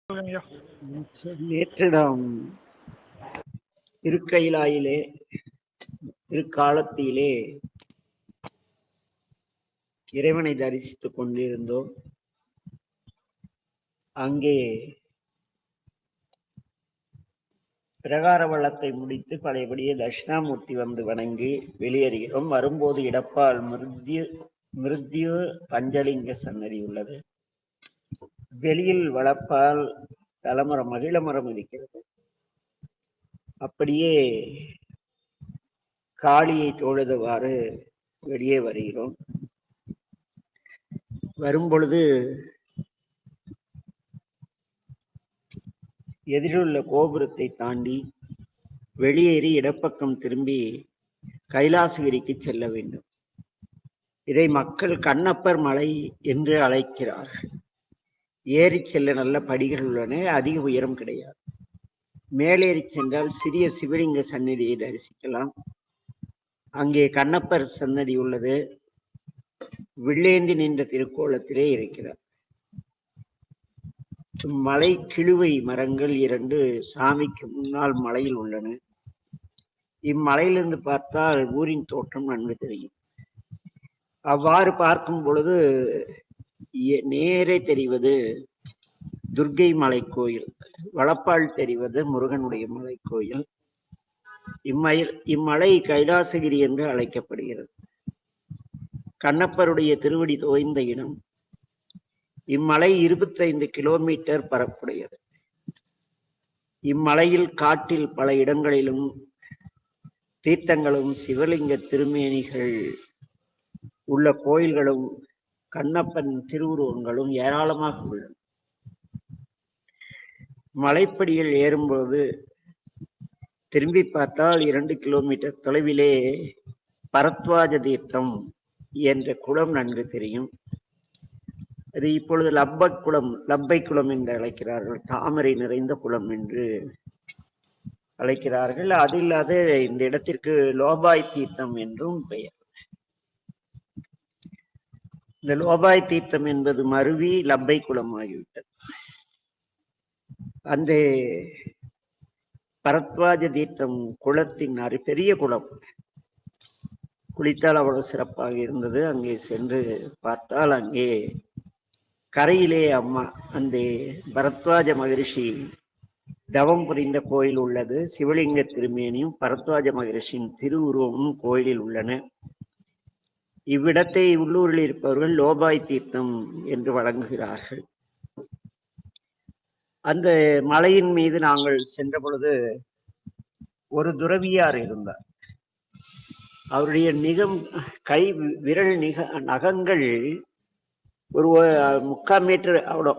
நேற்று நாம் திருக்கயிலாயிலே திருக்காலத்திலே இறைவனை தரிசித்துக் கொண்டிருந்தோம். அங்கே பிரகார வளத்தை முடித்து பழையபடியே தட்சிணாமூர்த்தி வந்து வணங்கி வெளியேறுகிறோம். வரும்போது இடப்பால் மிருத்யு பஞ்சலிங்க சன்னதி உள்ளது. வெளியில் வளப்பால் தலமரம் மகிழ மரம் இருக்கிறது. அப்படியே காளியை தொழுதவாறு வெளியே வருகிறோம். வரும்பொழுது எதிரிலுள்ள கோபுரத்தை தாண்டி வெளியேறி இடப்பக்கம் திரும்பி கைலாசகிரிக்கு செல்ல வேண்டும். இதை மக்கள் கண்ணப்பர் மலை என்று அழைக்கிறார்கள். ஏறி செல்ல நல்ல படிகள் உள்ளன, அதிக உயரம் கிடையாது. மேலேறி சென்றால் சிறிய சிவலிங்க சன்னதியை தரிசிக்கலாம். அங்கே கண்ணப்பர் சன்னதி உள்ளது. வில்லேந்தி நின்ற திருக்கோலத்திலே இருக்கிறார். மலை கிழுவை மரங்கள் 2 சாமிக்கு முன்னால் மலையில் உள்ளன. இம்மலையிலிருந்து பார்த்தால் ஊரின் தோற்றம் நன்கு தெரியும். அவ்வாறு பார்க்கும் பொழுது நேரே தெரிவது துர்க்கை மலை கோயில், வளப்பால் தெரிவது முருகனுடைய மலை கோயில். இம்மலை கைலாசகிரி என்று அழைக்கப்படுகிறது. கண்ணப்பருடைய திருவடி தோய்ந்த இடம். இம்மலை 25 கிலோமீட்டர் பரப்புடையது. இம்மலையில் காட்டில் பல இடங்களிலும் தீர்த்தங்களும் சிவலிங்க திருமேனிகள் உள்ள கோயில்களும் கண்ணப்பன் திருவுருவங்களும் ஏராளமாக உள்ளன. மலைப்படியில் ஏறும்போது திரும்பி பார்த்தால் 2 கிலோமீட்டர் தொலைவிலே பரத்வாஜ தீர்த்தம் என்ற குளம் நன்கு தெரியும். அது இப்பொழுது லப்பை குளம் என்று அழைக்கிறார்கள். தாமரை நிறைந்த குளம் என்று அழைக்கிறார்கள். அது இல்லாத இந்த இடத்திற்கு லோபாய் தீர்த்தம் என்றும் பெயர். இந்த லோபாய் தீர்த்தம் என்பது மருவி லப்பை குளம் ஆகிவிட்டது. அந்த பரத்வாஜ தீர்த்தம் குளத்தின் பெரிய குளம். குளித்தால் அவ்வளவு சிறப்பாக இருந்தது. அங்கே சென்று பார்த்தால் அங்கே கரையிலே அந்த பரத்வாஜ மகரிஷி தவம் புரிந்த கோயில் உள்ளது. சிவலிங்க திருமேனியும் பரத்வாஜ மகரிஷியின் திருவுருவமும் கோயிலில் உள்ளன. இவ்விடத்தை உள்ளூரில் இருப்பவர்கள் லோபாய் தீர்த்தம் என்று வழங்குகிறார்கள். அந்த மலையின் மீது நாங்கள் சென்ற பொழுது ஒரு துறவியார் இருந்தார். அவருடைய விரல் நகங்கள் ஒரு 3/4 மீட்டர் அவ்வளோ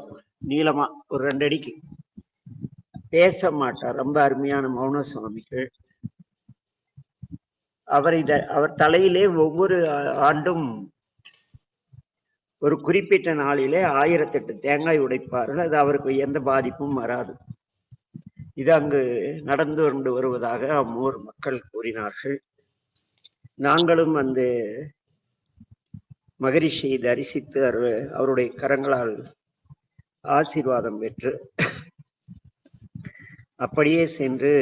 நீளமா, ஒரு 2 அடிக்கு. பேச மாட்டார். ரொம்ப அருமையான மௌன சுவாமிகள். அவர் தலையிலே ஒவ்வொரு ஆண்டும் ஒரு குறிப்பிட்ட நாளிலே 1008 தேங்காய் உடைப்பார்கள். அது அவருக்கு எந்த பாதிப்பும் வராது. இது அங்கு நடந்து கொண்டு வருவதாக அம்மூர் மக்கள் கூறினார்கள். நாங்களும் அந்த மகரிஷியை தரிசித்து அவருடைய கரங்களால் ஆசீர்வாதம் பெற்று அப்படியே சென்று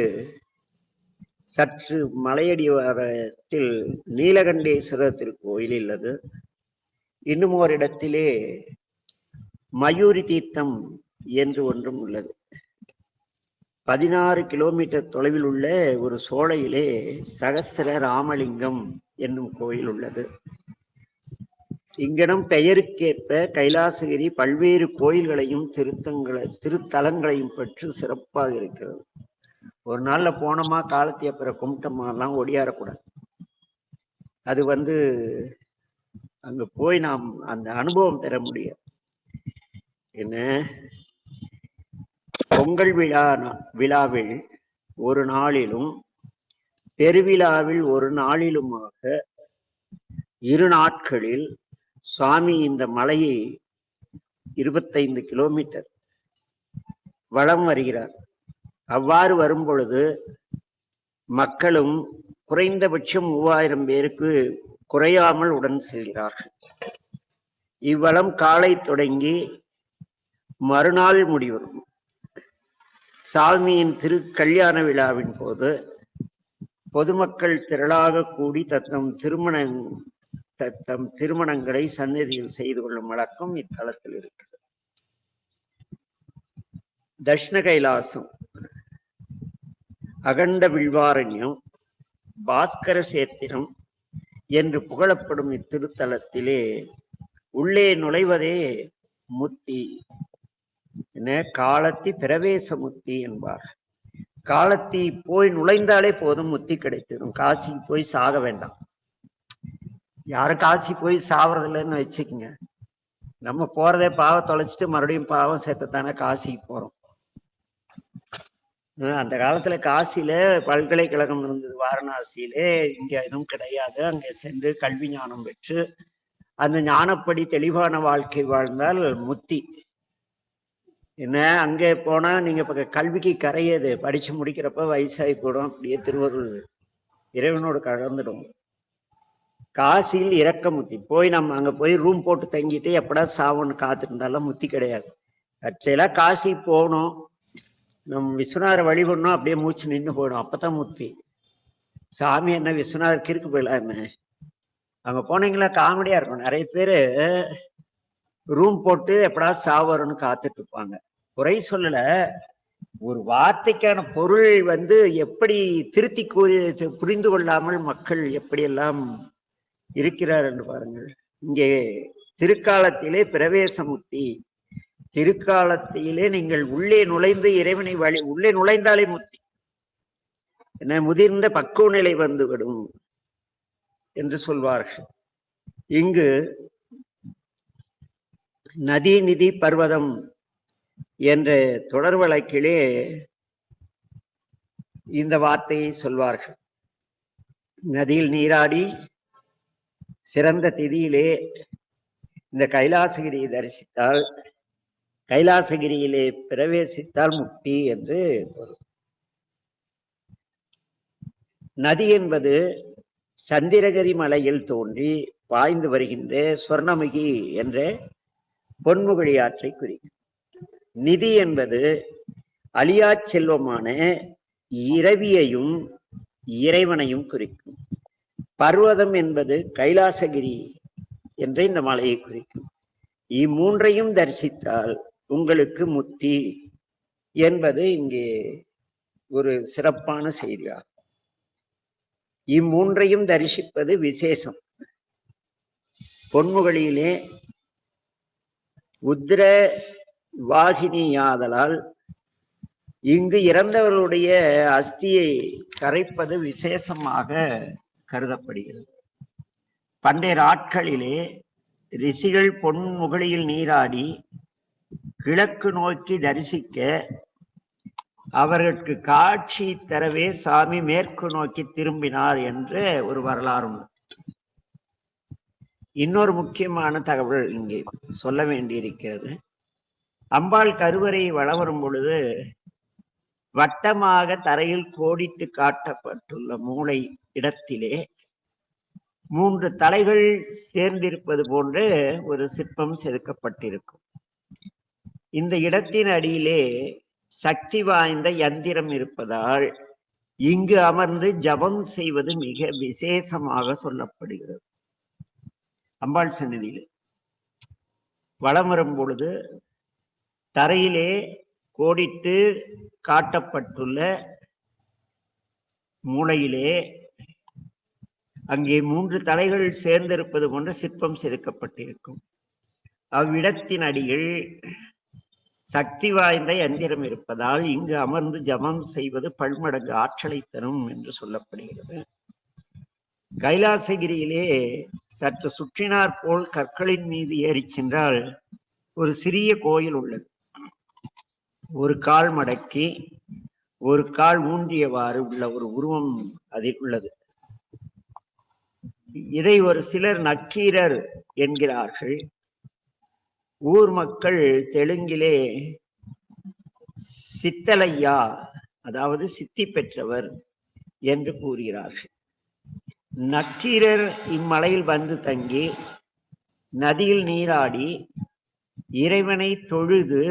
சற்று மலையடிவாரத்தில் நீலகண்டேஸ்வரர் திருக்கோயில் உள்ளது. இன்னும் ஒரு இடத்திலே மயூரி தீர்த்தம் என்று ஒன்றும் உள்ளது. 16 கிலோமீட்டர் தொலைவில் உள்ள ஒரு சோலையிலே சகஸ்திர ராமலிங்கம் என்னும் கோயில் உள்ளது. இங்கிடம் பெயருக்கேற்ப கைலாசகிரி பல்வேறு கோயில்களையும் திருத்தலங்களையும் பற்றி சிறப்பாக இருக்கிறது. ஒரு நாள்ல போனோமா காலத்தை அப்புறம் கும்பிட்டோமாலாம் ஒடியாரக்கூடாது. அது அங்க போய் நாம் அந்த அனுபவம் பெற முடியும். என்ன, பொங்கல் விழாவில் ஒரு நாளிலும் பெருவிழாவில் ஒரு நாளிலுமாக 2 நாட்களில் சுவாமி இந்த மலையை 25 கிலோமீட்டர் வலம் வருகிறார். அவ்வாறு வரும் பொழுது மக்களும் குறைந்தபட்சம் 3000 பேருக்கு குறையாமல் உடன் செல்கிறார்கள். இவ்வளம் காலை தொடங்கி மறுநாள் முடிவரும். சாமியின் கல்யாண விழாவின் போது பொதுமக்கள் திரளாக கூடி தத்தம் திருமணங்களை சந்நிதியில் செய்து கொள்ளும் வழக்கம் இத்தலத்தில் இருக்கிறது. தட்சிண கைலாசம், அகண்ட வில்வாரண்யம், பாஸ்கர சேத்திரம் என்று புகழப்படும் இத்திருத்தலத்திலே உள்ளே நுழைவதே முத்தி என காலத்தி பிரவேச முத்தி என்பார். காலத்தி போய் நுழைந்தாலே போதும், முத்தி கிடைத்திடும். காசி போய் சாக வேண்டாம். யாரும் காசி போய் சாவறதில்லைன்னு வச்சுக்கோங்க. நம்ம போறதே பாவம் தொலைச்சிட்டு மறுபடியும் பாவம் சேர்த்துத்தானே காசிக்கு போறோம். அந்த காலத்துல காசியில பல்கலைக்கழகம் இருந்தது, வாரணாசியிலே. இங்க எதுவும் கிடையாது. அங்கே சென்று கல்வி ஞானம் பெற்று அந்த ஞானப்படி தெளிவான வாழ்க்கை வாழ்ந்தால் முத்தி. என்ன, அங்கே போனா நீங்க இப்ப கல்விக்கு கரையது, படிச்சு முடிக்கிறப்ப வயசாகி போடும், அப்படியே திருவருள் இறைவனோடு கலந்துடும். காசியில் இறக்க முத்தி. போய் நம்ம அங்க போய் ரூம் போட்டு தங்கிட்டு எப்படா சாவன்னு காத்துட்டு இருந்தாலும் முத்தி கிடையாது. கட்சியெல்லாம் காசி போகணும், நம்ம விஸ்வநாதரை வழிபடணும், அப்படியே மூச்சு நின்று போயிடும், அப்பதான் முத்தி. சாமி என்ன விஸ்வநாதர் கிறுக்கு போயிடலாம் என்ன? அங்க போனீங்களா காமெடியா இருக்கும். நிறைய பேரு ரூம் போட்டு எப்படா சாவரன்னு காத்துட்டு இருப்பாங்க. குறை சொல்லல, ஒரு வார்த்தைக்கான பொருள் எப்படி திருத்தி புரிந்து கொள்ளாமல் மக்கள் எப்படியெல்லாம் இருக்கிறார் என்று பாருங்கள். இங்கே திருக்காலத்திலே பிரவேச முத்தி. திருக்காலத்திலே நீங்கள் உள்ளே நுழைந்து இறைவனை உள்ளே நுழைந்தாலே முத்தி. என்ன, முதிர்ந்த பக்குவ நிலை வந்துவிடும் என்று சொல்வார்கள். இங்கு நதி நிதி பர்வதம் என்ற தொடர் வழக்கிலே இந்த வார்த்தையை சொல்வார்கள். நதியில் நீராடி சிறந்த திதியிலே இந்த கைலாசகிரியை தரிசித்தால், கைலாசகிரியிலே பிரவேசித்தால் முக்தி என்று பொருள். நதி என்பது சந்திரகிரி மலையில் தோன்றி பாய்ந்து வருகின்ற சுவர்ணமுகி என்ற பொன்முகழி ஆற்றை குறிக்கும். நிதி என்பது அழியா செல்வமான இரவியையும் இறைவனையும் குறிக்கும். பர்வதம் என்பது கைலாசகிரி என்ற இந்த மலையை குறிக்கும். இம்மூன்றையும் தரிசித்தால் உங்களுக்கு முத்தி என்பது இங்கே ஒரு சிறப்பான செய்தியாகும். இம்மூன்றையும் தரிசிப்பது விசேஷம். பொன்முகழியிலே உத்திர வாகினியாதலால் இங்கு இறந்தவர்களுடைய அஸ்தியை கரைப்பது விசேஷமாக கருதப்படுகிறது. பண்டைய நாட்களிலே ரிஷிகள் பொன்முகழியில் நீராடி கிழக்கு நோக்கி தரிசிக்க அவர்களுக்கு காட்சி தரவே சாமி மேற்கு நோக்கி திரும்பினார் என்று ஒரு வரலாறு உண்டு. இன்னொரு முக்கியமான தகவல் இங்கே சொல்ல வேண்டியிருக்கிறது. அம்பாள் கருவறை வலம் வரும் பொழுது வட்டமாக தரையில் கோடிட்டு காட்டப்பட்டுள்ள மூளை இடத்திலே 3 தலைகள் சேர்ந்திருப்பது போன்று ஒரு சிற்பம் செதுக்கப்பட்டிருக்கும். இந்த இடத்தின் அடியிலே சக்தி வாய்ந்த யந்திரம் இருப்பதால் இங்கு அமர்ந்து ஜபம் செய்வது மிக விசேஷமாக சொல்லப்படுகிறது. அம்பாள் சந்நிதியில் வலம் வரும் பொழுது தரையிலே கோடிட்டு காட்டப்பட்டுள்ள மூலையிலே அங்கே 3 தலைகள் சேர்ந்திருப்பது போன்ற சிற்பம் செதுக்கப்பட்டிருக்கும். அவ்விடத்தின் அடியில் சக்தி வாய்ந்த யந்திரம் இருப்பதால் இங்கு அமர்ந்து ஜபம் செய்வது பல்மடங்கு ஆற்றலை தரும் என்று சொல்லப்படுகிறது. கைலாசகிரியிலே சற்று சுற்றினார் போல் கற்களின் மீது ஏறி சென்றால் ஒரு சிறிய கோயில் உள்ளது. ஒரு கால் மடக்கி ஒரு கால் ஊன்றியவாறு உள்ள ஒரு உருவம் அதில் உள்ளது. இதை ஒரு சிலர் நக்கீரர் என்கிறார்கள். ஊர் மக்கள் தெலுங்கிலே சித்தலையா, அதாவது சித்தி பெற்றவர் என்று கூறுகிறார்கள். நக்கீரர் இம்மலையில் வந்து தங்கி நதியில் நீராடி இறைவனை தொழுது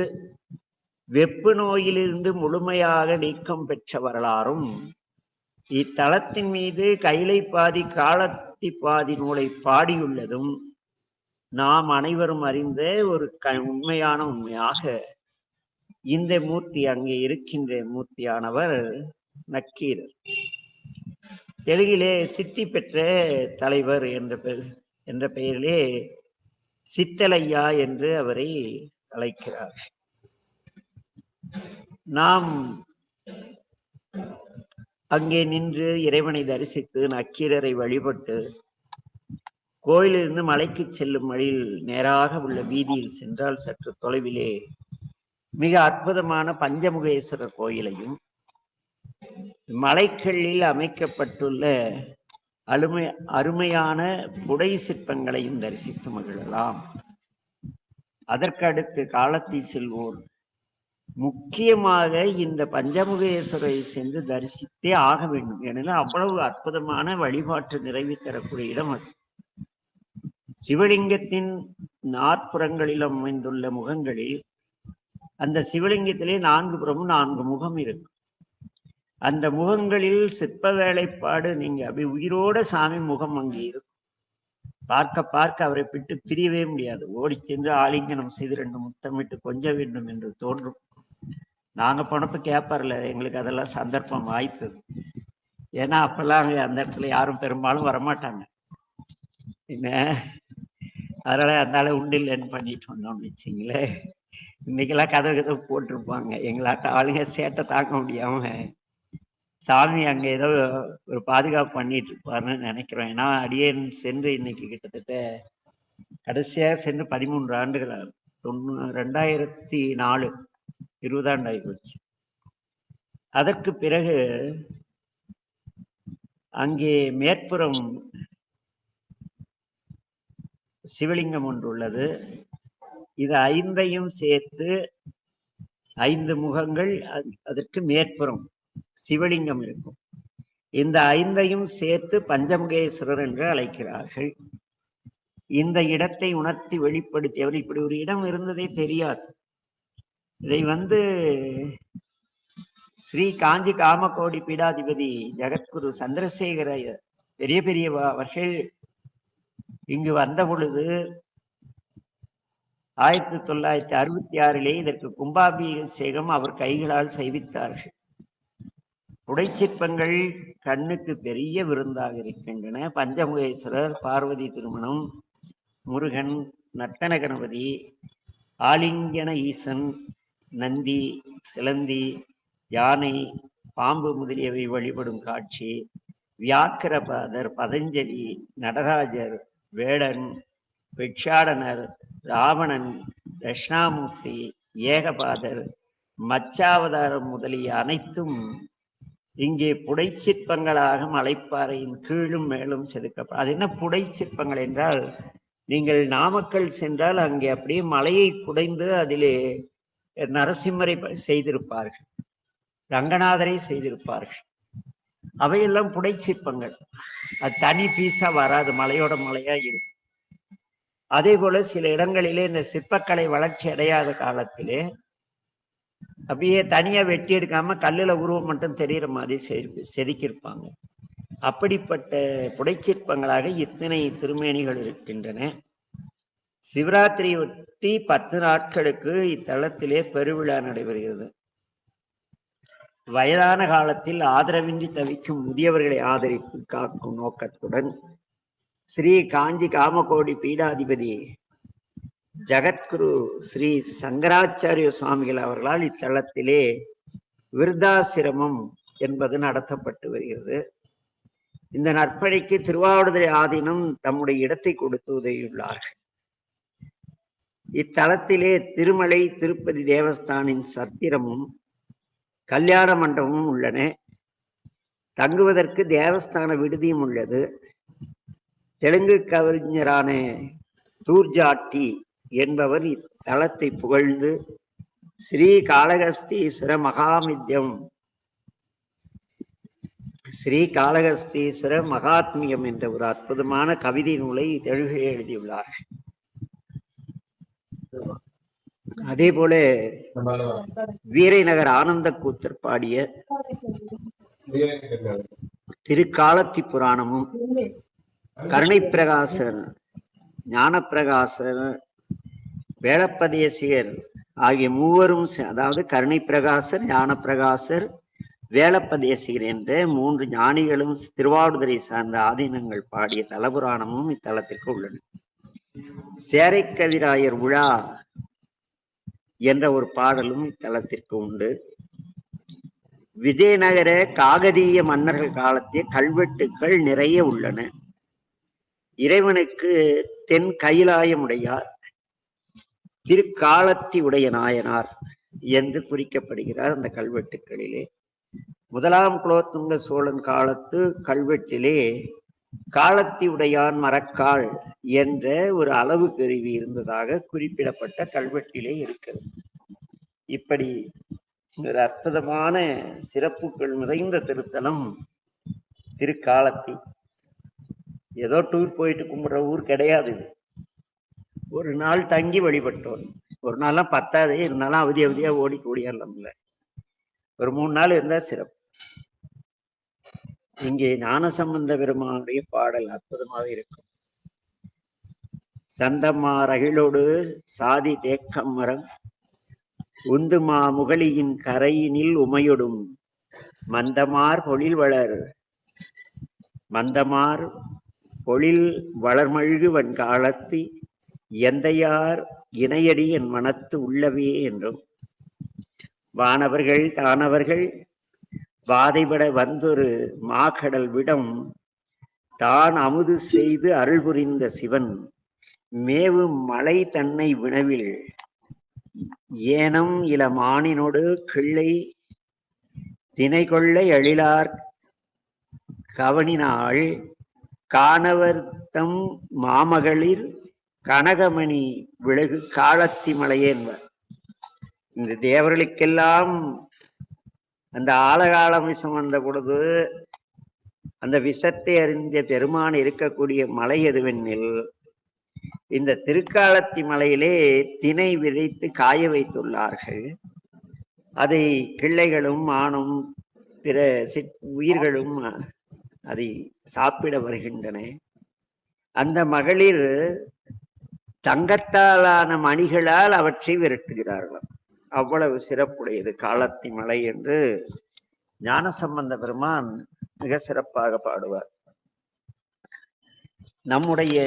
வெப்பு நோயிலிருந்து முழுமையாக நீக்கம் பெற்ற வரலாறும் இத்தலத்தின் மீது கைலை பாதி காலத்தி பாதி நூலை பாடியுள்ளதும் நாம் அனைவரும் அறிந்த ஒரு உண்மையாக இந்த மூர்த்தி, அங்கே இருக்கின்ற மூர்த்தியானவர் நக்கீரர். தெலுங்கிலே சித்தி பெற்ற தலைவர் என்ற பெயரிலே சித்தலையா என்று அவரை அழைக்கிறார். நாம் அங்கே நின்று இறைவனை தரிசித்து நக்கீரரை வழிபட்டு கோயிலிருந்து மலைக்கு செல்லும் வழியில் நேராக உள்ள வீதியில் சென்றால் சற்று தொலைவிலே மிக அற்புதமான பஞ்சமுகேஸ்வரர் கோயிலையும் மலைக்கல்லில் அமைக்கப்பட்டுள்ள அருமையான புடை சிற்பங்களையும் தரிசித்து மகிழலாம். அதற்கடுத்து காலத்தை செல்வோர் முக்கியமாக இந்த பஞ்சமுகேஸ்வரை சென்று தரிசித்தே ஆக வேண்டும். ஏனெனில் அவ்வளவு அற்புதமான வழிபாட்டு நிறைவு தரக்கூடிய இடம் அது. சிவலிங்கத்தின் நாற்புறங்களில் அமைந்துள்ள முகங்களில் அந்த சிவலிங்கத்திலே 4 புறமும் 4 முகம் இருக்கும். அந்த முகங்களில் சிற்ப வேலைப்பாடு, நீங்க அப்படி உயிரோட சாமி முகம் அங்கே இருக்கும். பார்க்க பார்க்க அவரை விட்டு பிரியவே முடியாது. ஓடி சென்று ஆலிங்கனம் செய்து 2 முத்தமிட்டு கொஞ்ச வேண்டும் என்று தோன்றும். நாங்க போனப்ப கேட்பார்ல, எங்களுக்கு அதெல்லாம் சந்தர்ப்பம் வாய்ப்பு. ஏன்னா அப்பெல்லாம் அங்கே அந்த இடத்துல யாரும் பெரும்பாலும் வரமாட்டாங்க. என்ன அதனால அதனால உண்டு இல்லைன்னு பண்ணிட்டு வந்தோம்னு வச்சிங்களே. இன்னைக்கெல்லாம் கதவு போட்டிருப்பாங்க. எங்களாட்ட ஆளுங்க சேட்டை தாக்க முடியாம சாமி அங்க ஏதோ ஒரு பாதுகாப்பு பண்ணிட்டு இருப்பாருன்னு நினைக்கிறோம். ஏன்னா அடியேன் சென்று இன்னைக்கு கிட்டத்தட்ட கடைசியாக சென்று 13 ஆண்டுகள் ஆகும். 2004 20 ஆண்டு ஆகி போச்சு. அதற்கு பிறகு அங்கே மேற்புறம் சிவலிங்கம் ஒன்று உள்ளது. இது 5ஐயும் சேர்த்து 5 முகங்கள், அதற்கு மேற்புறம் சிவலிங்கம் இருக்கும். இந்த 5ஐயும் சேர்த்து பஞ்சமுகேஸ்வரர் என்று அழைக்கிறார்கள். இந்த இடத்தை உணர்த்தி வெளிப்படுத்தியவர். இப்படி ஒரு இடம் இருந்ததே தெரியாது. இதை ஸ்ரீ காஞ்சி காமகோடி பீடாதிபதி ஜெகத்குரு சந்திரசேகர பெரிய அவர்கள் இங்கு வந்த பொழுது 1966 இதற்கு கும்பாபிஷேகம் அவர் கைகளால் செய்வித்தார்கள். புடைச்சிற்பங்கள் கண்ணுக்கு பெரிய விருந்தாக இருக்கின்றன. பஞ்சமுகேஸ்வரர், பார்வதி திருமணம், முருகன், நர்த்தன கணபதி, ஆலிங்கன ஈசன், நந்தி, சிலந்தி, யானை, பாம்பு முதலியவை வழிபடும் காட்சி, வியாக்கிரபாதர், பதஞ்சலி, நடராஜர், வேடன், பிட்சாடனர், ராவணன், தட்சிணாமூர்த்தி, ஏகபாதர், மச்சாவதாரம் முதலிய அனைத்தும் இங்கே புடைச்சிற்பங்களாக மலைப்பாறையின் கீழும் மேலும் செதுக்கப்படும். அது என்ன புடைச்சிற்பங்கள் என்றால், நீங்கள் நாமக்கல் சென்றால் அங்கே அப்படியே மலையை குடைந்து அதிலே நரசிம்மரை செய்திருப்பார்கள், ரங்கநாதரை செய்திருப்பார்கள். அவையெல்லாம் புடைச்சிற்பங்கள். அது தனி பீஸா வராது, மலையோட மலையா இருக்கும். அதே போல சில இடங்களிலே இந்த சிற்பக்கலை வளர்ச்சி அடையாத காலத்திலே அப்படியே தனியா வெட்டி எடுக்காம கல்லுல உருவம் மட்டும் தெரிகிற மாதிரி செதுக்கியிருப்பாங்க. அப்படிப்பட்ட புடைச்சிற்பங்களாக இத்தனை திருமேனிகள் இருக்கின்றன. சிவராத்திரியை ஒட்டி 10 நாட்களுக்கு இத்தலத்திலே பெருவிழா நடைபெறுகிறது. வயதான காலத்தில் ஆதரவின்றி தவிக்கும் முதியவர்களை ஆதரித்து காக்கும் நோக்கத்துடன் ஸ்ரீ காஞ்சி காமகோடி பீடாதிபதி ஜகத்குரு ஸ்ரீ சங்கராச்சாரிய சுவாமிகள் அவர்களால் இத்தலத்திலே விருத்தாசிரமம் என்பது நடத்தப்பட்டு வருகிறது. இந்த நற்பணிக்கு திருவாவடுதுறை ஆதீனம் தம்முடைய இடத்தை கொடுத்து உதவியுள்ளார்கள். இத்தலத்திலே திருமலை திருப்பதி தேவஸ்தானின் சத்திரமும் கல்யாண மண்டபமும் உள்ளன. தங்குவதற்கு தேவஸ்தான விடுதியும் உள்ளது. தெலுங்கு கவிஞரான தூர்ஜாட்டி என்பவர் இத்தலத்தை புகழ்ந்து ஸ்ரீ காளகஸ்தீஸ்வர மகாத்மியம் என்ற ஒரு அற்புதமான கவிதை நூலை தெலுங்கில் எழுதியுள்ளார். அதே போல வீரை நகர் ஆனந்த கூத்தர் பாடிய திருக்காலத்தி புராணமும் கருணை பிரகாசர், ஞானப்பிரகாசர், வேலப்பதேசிகர் ஆகிய மூவரும், அதாவது கருணை பிரகாசர், ஞானப்பிரகாசர், வேலப்பதேசிகர் என்ற 3 ஞானிகளும் திருவாவடுதுறை சார்ந்த ஆதீனங்கள் பாடிய தலபுராணமும் இத்தலத்திற்கு உள்ளன. சேரை கவிராயர் உலா என்ற ஒரு பாடலும் இத்தலத்திற்கு உண்டு. விஜயநகர காகதீய மன்னர்கள் காலத்திய கல்வெட்டுக்கள் நிறைய உள்ளன. இறைவனுக்கு தென் கைலாயமுடையார், திருக்காலத்தி உடைய நாயனார் என்று குறிக்கப்படுகிறார் அந்த கல்வெட்டுக்களிலே. 1ஆம் குலோத்துங்க சோழன் காலத்து கல்வெட்டிலே காலத்தி உடையான் மரக்கால் என்ற ஒரு அளவு கருவி இருந்ததாக குறிப்பிடப்பட்ட கல்வெட்டிலே இருக்கிறது. இப்படி ஒரு அற்புதமான சிறப்புகள் நிறைந்த திருத்தலம் திருக்காலத்தி. ஏதோ டூர் போயிட்டு கும்பிடுற ஊர் கிடையாது. ஒரு நாள் தங்கி வழிபட்டோம். ஒரு நாள்லாம் பத்தாது, இருந்தாலும் அவதியா ஓடி கூடியல. ஒரு 3 நாள் இருந்தா சிறப்பு. இங்கே ஞானசம்பந்த பெருமானுடைய பாடல் அற்புதமாக இருக்கும். சந்தமார் அகிலோடு சாதி தேக்கம் மரம் உந்துமா முகலியின் கரையினில் உமையொடும் மந்தமார் பொழில் வளர் மந்தமார் பொழில் வளர்மழ்கு வன்காலத்தி எந்தையார் இணையடி என் மனத்து உள்ளவே என்றும் வானவர்கள் தானவர்கள் வாதைபட வந்தொரு மாகடல் விடம் தான் அமுது செய்து அருள் புரிந்த சிவன் மேவு மலை தன்னை வினவில் ஏனம் இளமானினோடு கிள்ளை தினை கொள்ள எழிலார் கவனினாள் காணவர்த்தம் மாமகளிர் கனகமணி விலகு காலத்தி மலையே என்பார். இந்த தேவர்களுக்கெல்லாம் அந்த ஆழகால விஷம் வந்த பொழுது அந்த விஷத்தை அறிந்த பெருமான் இருக்கக்கூடிய மலை எதுவெனில் இந்த திருக்காலத்தி மலையிலே தினை விதைத்து காய வைத்துள்ளார்கள். அதை கிள்ளைகளும் மானும் பிற உயிர்களும் அதை சாப்பிட வருகின்றன. அந்த மகளிர் தங்கத்தாலான மணிகளால் அவற்றை விரட்டுகிறார்கள். அவ்வளவு சிறப்புடையது காலத்தி மலை என்று ஞானசம்பந்த பெருமான் மிக சிறப்பாக பாடுவார். நம்முடைய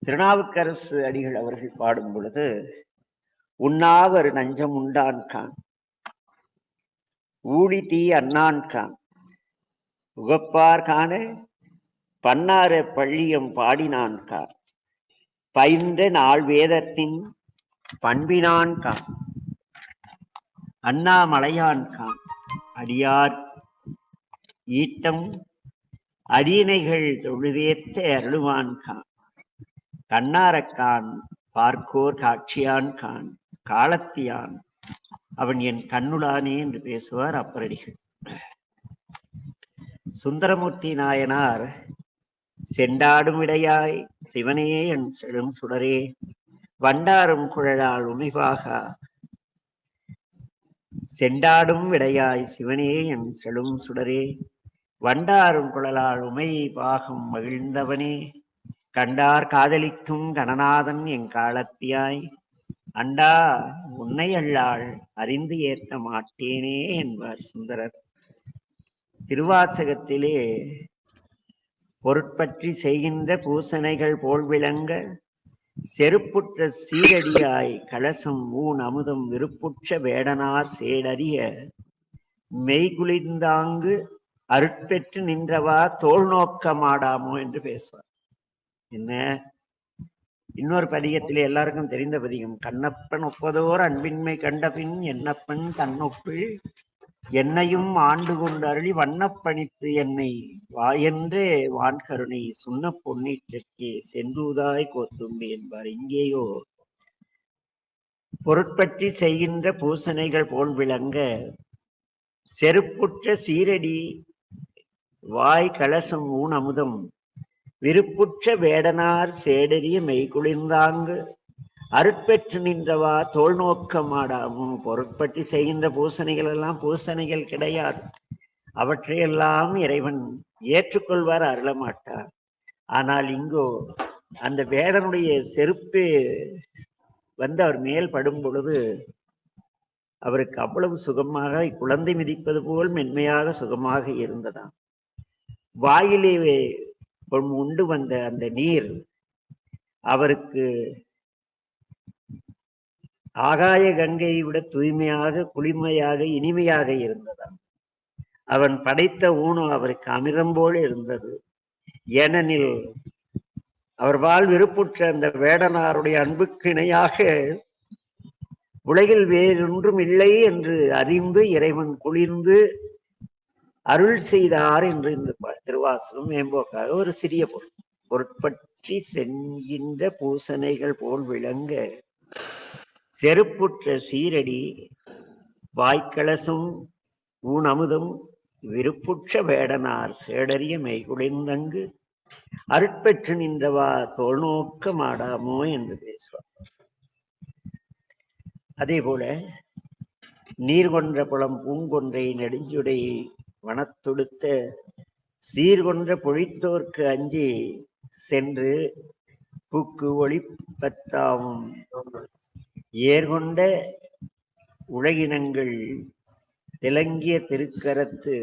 திருநாவுக்கரசு அடிகள் அவர்கள் பாடும் பொழுது உண்ணாவர் நஞ்சம் உண்டான்கான் ஊழி தீ அண்ணான்கான் உகப்பார் காண பன்னார பள்ளியம் பாடினான்கார் பயின்ற நாள் வேதத்தின் பண்பினான்கான் அண்ணாமலையான்கான் அடியார் ஈட்டம் அடியினைகள் தொழுதேத்த அருளுவான்கான் கண்ணாரக்கான் பார்க்கோர் காட்சியான்கான் காலத்தியான் அவன் என் கண்ணுளானே என்று பேசுவார் அப்பரடிகள். சுந்தரமூர்த்தி நாயனார் செண்டாடும் இடையாய் சிவனே என் செழும் சுடரே வண்டாரும் குழலால் உமைவாக செண்டாடும் விடையாய் சிவனே என் செழும் சுடரே வண்டாரும் குழலால் உமை பாகம் மகிழ்ந்தவனே கண்டார் காதலிக்கும் கணநாதன் என் காலத்தியாய் அண்டா உன்னை அல்லாள் அறிந்து ஏற்க மாட்டேனே என்பார் சுந்தரர். திருவாசகத்திலே பொருட்பற்றி செய்கின்ற பூசனைகள் போல் விளங்க செருப்புற்ற சீரடியாய் கலசம் ஊன் அமுதம் விருப்புற்ற வேடனார் சேடறிய மெய்குளிர்ந்தாங்கு அருட்பெற்று நின்றவா தோல் நோக்க மாடாமோ என்று பேசுவார். என்ன இன்னொரு பதிகத்திலே எல்லாருக்கும் தெரிந்த பதிகம், கண்ணப்பன் ஒப்பதோர் அன்பின்மை கண்டபின் என்னப்பன் தன்னொப்பில் என்னையும் ஆண்டு கொண்டு அருளி வண்ணப்பணித்து என்னை வாயென்றே வான்கருணை சுண்ண பொன்னீற்றிற்கே சென்றூதாய் கோத்தும்பி என்பார். இங்கேயோ பொருட்பற்றி செய்கின்ற பூசனைகள் போல் விளங்க செருப்புற்ற சீரடி வாய் கலசம் ஊன் அமுதம் விருப்புற்ற வேடனார் சேடறிய மெய்குளிர்ந்தாங்கு அருட்பெற்று நின்றவா தோல் நோக்கம் ஆடாமும். பொருட்பற்றி செய்கின்ற பூசணைகள் எல்லாம் பூசணைகள் கிடையாது. அவற்றையெல்லாம் இறைவன் ஏற்றுக்கொள்வார், அருளமாட்டார். ஆனால் இங்கோ அந்த வேடனுடைய செருப்பு வந்து அவர் மேல் படும் பொழுது அவருக்கு அவ்வளவு சுகமாக, குழந்தை மிதிப்பது போல் மென்மையாக சுகமாக இருந்ததாம். வாயிலே உண்டு வந்த அந்த நீர் அவருக்கு ஆகாய கங்கையை விட தூய்மையாக, குளிமையாக, இனிமையாக இருந்ததாம். அவன் படைத்த ஊனம் அவருக்கு அமிர்தம் போல இருந்தது. ஏனெனில் அவர் விருப்புற்ற அந்த வேடனாருடைய அன்புக்கு இணையாக உலகில் வேறொன்றும் இல்லை என்று அறிந்து இறைவன் குளிர்ந்து அருள் செய்தார் என்று இந்த திருவாசகம் மேம்போக்காக ஒரு சிறிய பொருட்பற்றி செல்கின்ற பூசணைகள் போல் விளங்க செருப்புற்ற சீரடி வாய்க்கலசும் ஊனமுதும் விருப்புற்ற வேடனார் சேடறிய மெய்குளிர்ந்தங்கு அருட்பெற்று நின்றவா தோல் நோக்க மாடாமோ என்று பேசுவார். அதே போல நீர் கொன்ற புலம் பூங்கொன்றை நெடுஞ்சுடை வனத்தொடுத்த சீர்கொன்ற பொழித்தோர்க்கு அஞ்சி சென்று பூக்கு ஒளிப்பத்தாவும் ஏர்கொண்ட உலகினங்கள் திலங்கிய திருக்கரத்து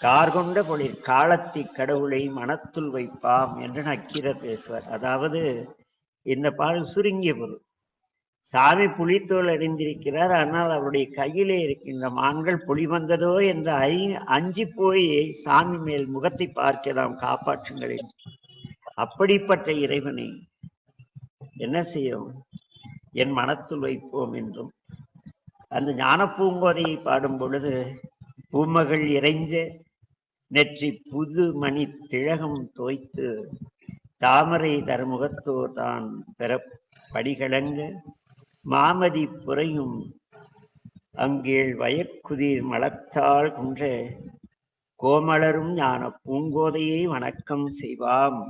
கார்கொண்ட பொழில் காலத்தி கடவுளை மனத்துள் வைப்பாம் என்று நக்கீரர் பேசுவார். அதாவது இந்த பாடல் சுருங்கிய பொருள். சாமி புலித்தோல் அணிந்திருக்கிறார், ஆனால் அவருடைய கையிலே இருக்கின்ற மான்கள் புலி வந்ததோ என்று அஞ்சி போய் சாமி மேல் முகத்தை பார்க்கலாம், காப்பாற்றுங்கள். அப்படிப்பட்ட இறைவனை என்ன செய்யும்? என் மனத்துள் வைப்போம் என்றும் அந்த ஞான பூங்கோதையை பாடும் பொழுது பூமகள் இறைஞ்ச நெற்றி புது மணி திலகம் தோய்த்து தாமரை தருமுகத்தோர் தான் பெற படிகளங்க மாமதி புறையும் அங்கேள் வயற்குதிர் மலத்தாள் குன்ற கோமலரும் ஞான பூங்கோதையை வணக்கம் செய்வாம்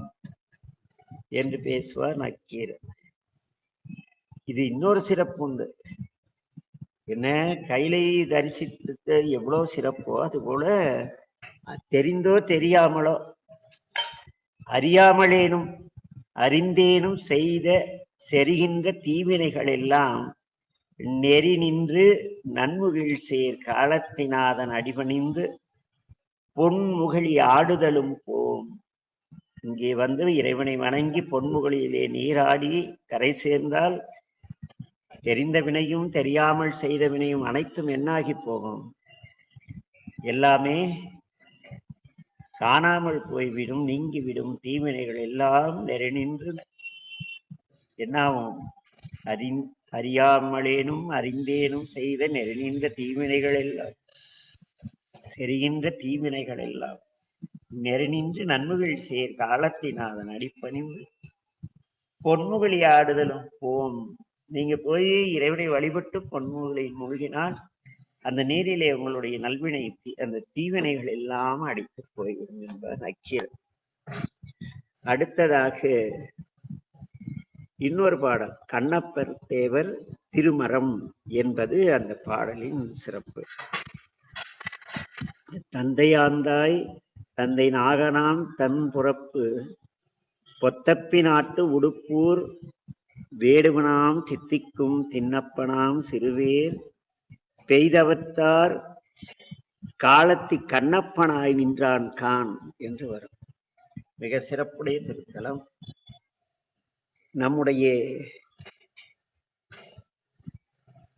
என்று பேசுவார் நக்கீரர். இது இன்னொரு சிறப்பு உண்டு. என்ன, கைலை தரிசித்து எவ்வளவு சிறப்போ அதுபோல தெரிந்தோ தெரியாமலோ அறியாமலேனும் அறிந்தேனும் செய்த செரிகின்ற தீவினைகள் எல்லாம் நெறி நின்று நன்முகில் சேர் காலத்தினாதன் அடிபணிந்து பொன்முகழி ஆடுதலும் போம். இங்கே வந்து இறைவனை வணங்கி பொன்முகழியிலே நீராடி கரை சேர்ந்தால் தெரிந்த வினையும் தெரியாமல் செய்த வினையும் அனைத்தும் என்னாகி போகும்? எல்லாமே காணாமல் போய்விடும், நீங்கிவிடும். தீவினைகள் எல்லாம் நெறிநின்று என்னாகும்? அறியாமலேனும் அறிந்தேனும் செய்த நெறிநின்ற தீவினைகள் எல்லாம் செரிகின்ற தீவினைகள் எல்லாம் நெறிநின்று நன்முகள் சேர் காலத்தினாதன் அடிப்பணிந்து பொன்முகழி ஆடுதலும் போம். நீங்க போய் இறைவனை வழிபட்டு பொன்முகலை மூழ்கினால் அந்த நீரிலே உங்களுடைய நல்வினை, அந்த தீவினைகள் எல்லாம் அடித்து போய்விடும் என்பது நக்கீரர். அடுத்ததாக இன்னொரு பாடல் கண்ணப்பர் தேவர் திருமரம் என்பது அந்த பாடலின் சிறப்பு. தந்தையாந்தாய் தந்தை நாகனாம் தன் புறப்பு பொத்தப்பி நாட்டு உடுப்பூர் வேடுவனாம் தித்திக்கும் தின்னப்பனாம் சிறுவேர் பெய்தவத்தார் காலத்தி கண்ணப்பனாய் நின்றான் கான் என்று வரும். மிக சிறப்புடைய திருத்தலம். நம்முடைய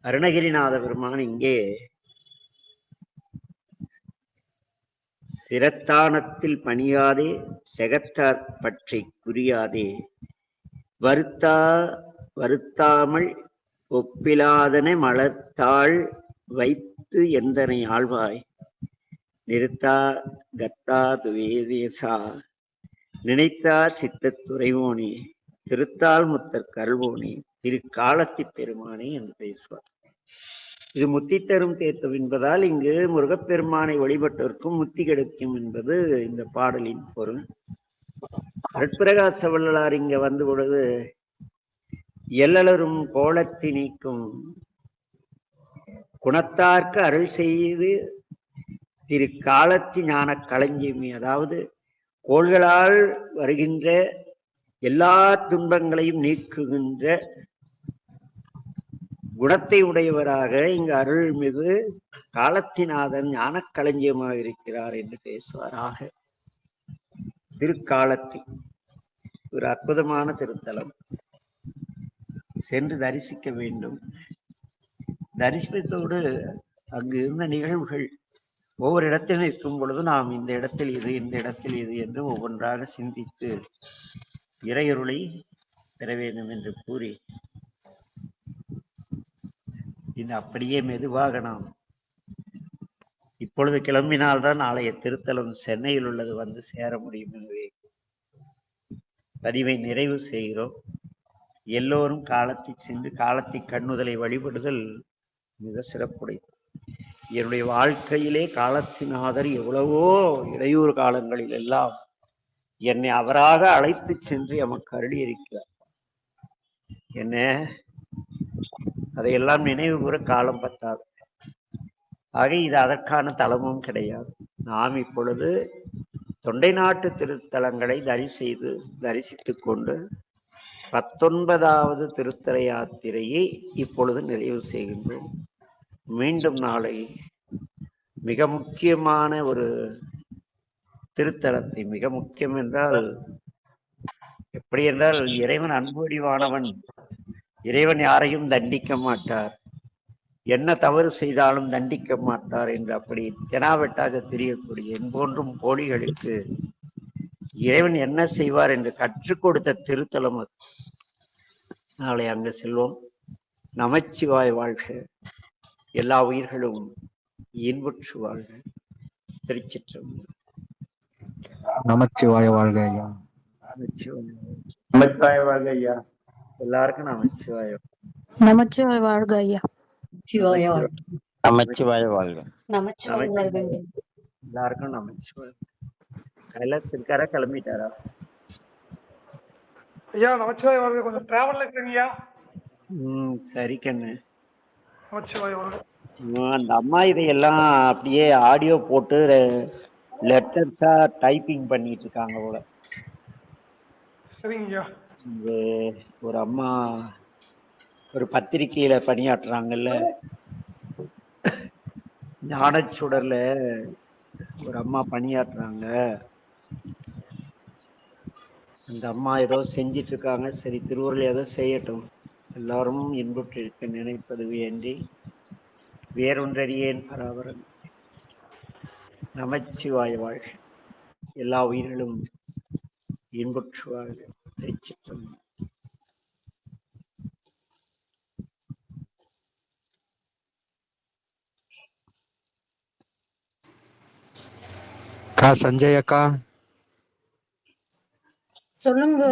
அருணகிரிநாத பெருமான் இங்கே சிரத்தானத்தில் பணியாதே செகத்தார் பற்றி குறியாதே வருத்தாமல் ஒப்பிலாதன மலர்த்தாள் வைத்து எந்தனை ஆழ்வாய் நிறுத்தா கத்தா துவேதேசா நினைத்தார் சித்தத்துறைவோனே திருத்தாள் முத்தர் கருள்வோனே திரு காலத்தி பெருமானே என்று பேசுவார். இது முத்தி தரும் தேர்த்தம் என்பதால் இங்கு முருகப்பெருமானை வழிபட்டோருக்கும் முத்தி கிடைக்கும் என்பது இந்த பாடலின் பொருள். அருட்பிரகாச வள்ளலார் இங்க வந்து பொழுது எல்லலரும் கோலத்தி நீக்கும் குணத்தார்க்கு அருள் செய்து திரு காலத்தி ஞான களஞ்சியமே. அதாவது கோள்களால் வருகின்ற எல்லா துன்பங்களையும் நீக்குகின்ற குணத்தை உடையவராக இங்கு அருள்மிகு காலத்திநாதன் ஞான களஞ்சியமாக இருக்கிறார் என்று பேசுவாராக. திருக்காலத்தி ஒரு அற்புதமான திருத்தலம், சென்று தரிசிக்க வேண்டும். தரிசனத்தோடு அங்கு இருந்த நிகழ்வுகள் ஒவ்வொரு இடத்தில் இருக்கும் பொழுது நாம் இந்த இடத்தில் இது, இந்த இடத்தில் இது என்று ஒவ்வொன்றாக சிந்தித்து இறையருளை பெற வேண்டும் என்று கூறி, இது அப்படியே மெதுவாக நாம் இப்பொழுது கிளம்பினால்தான் நாளைய திருத்தலம் சென்னையில் உள்ளது வந்து சேர முடியும். எனவே பதிவை நிறைவு செய்கிறோம். எல்லோரும் காலத்தை சென்று காலத்தை கண்ணுதலை வழிபடுதல் மிக சிறப்புடையது. என்னுடைய வாழ்க்கையிலே காலத்தினாதர் எவ்வளவோ இடையூறு காலங்களில் எல்லாம் என்னை அவராக அழைத்து சென்று எமக்கு அருளியிருக்கிறார். என்ன அதையெல்லாம் நினைவு கூற காலம் பத்தாது. ஆக இது அதற்கான தலமும் கிடையாது. நாம் இப்பொழுது தொண்டை நாட்டு திருத்தலங்களை தரிசித்துக் கொண்டு 19வது திருத்தல யாத்திரையை இப்பொழுது நிறைவு செய்கின்றோம். மீண்டும் நாளை மிக முக்கியமான ஒரு திருத்தலத்தை, மிக முக்கியம் என்றால் எப்படி என்றால், இறைவன் அன்புடிவானவன், இறைவன் யாரையும் தண்டிக்க மாட்டார், என்ன தவறு செய்தாலும் தண்டிக்க மாட்டார் என்று அப்படி தெனாவெட்டாக தெரியக்கூடிய என்போன்றும் கோழிகளுக்கு இறைவன் என்ன செய்வார் என்று கற்றுக் கொடுத்த திருத்தலம் அது. நாளை அங்கு செல்வோம். நமச்சிவாய் வாழ்க, எல்லா உயிர்களும் இன்புற்று வாழ்க. திருச்சிற்றம்பலம். நமச்சிவாய வாழ்க ஐயா. நமச்சிவாய வாழ்க ஐயா. எல்லாருக்கும் நமச்சிவாய. நமச்சிவாய வாழ்க ஐயா. நமச்சிவாய வாழ்க. எல்லாருக்கும் நமச்சிவாய. கைலாஸ் இருக்காரா, கிளம்பிட்டாரா? ஐயா நமச்சிவாய வாழ்க. கொஞ்சம் டிராவல்ல இருக்கீங்கயா? சரி கண்ணு. நமச்சிவாய வாழ்க. அந்த அம்மா இதையெல்லாம் அப்படியே ஆடியோ போட்டு லெட்டர்ஸா டைப்பிங் பண்ணிட்டு இருக்காங்க போல. சரிங்கய்யா. ஒரு அம்மா ஒரு பத்திரிகையில பணியாற்றுறாங்கல்ல, ஞானச்சுடர்ல ஒரு அம்மா பணியாற்றுறாங்க. அந்த அம்மா ஏதோ செஞ்சிட்டு இருக்காங்க. சரி, திருவருள் ஏதோ செய்யட்டும். எல்லாரும் இன்புற்று இருக்க நினைப்பது வேண்டி வேறொன்றறியேன் பராபரன். நமச்சிவாய வாழ்க, எல்லா உயிர்களும் இன்புற்று வாழ்க. திருச்சிற்றம்பலம். சஞ்சய் அக்கா சொல்லுங்க.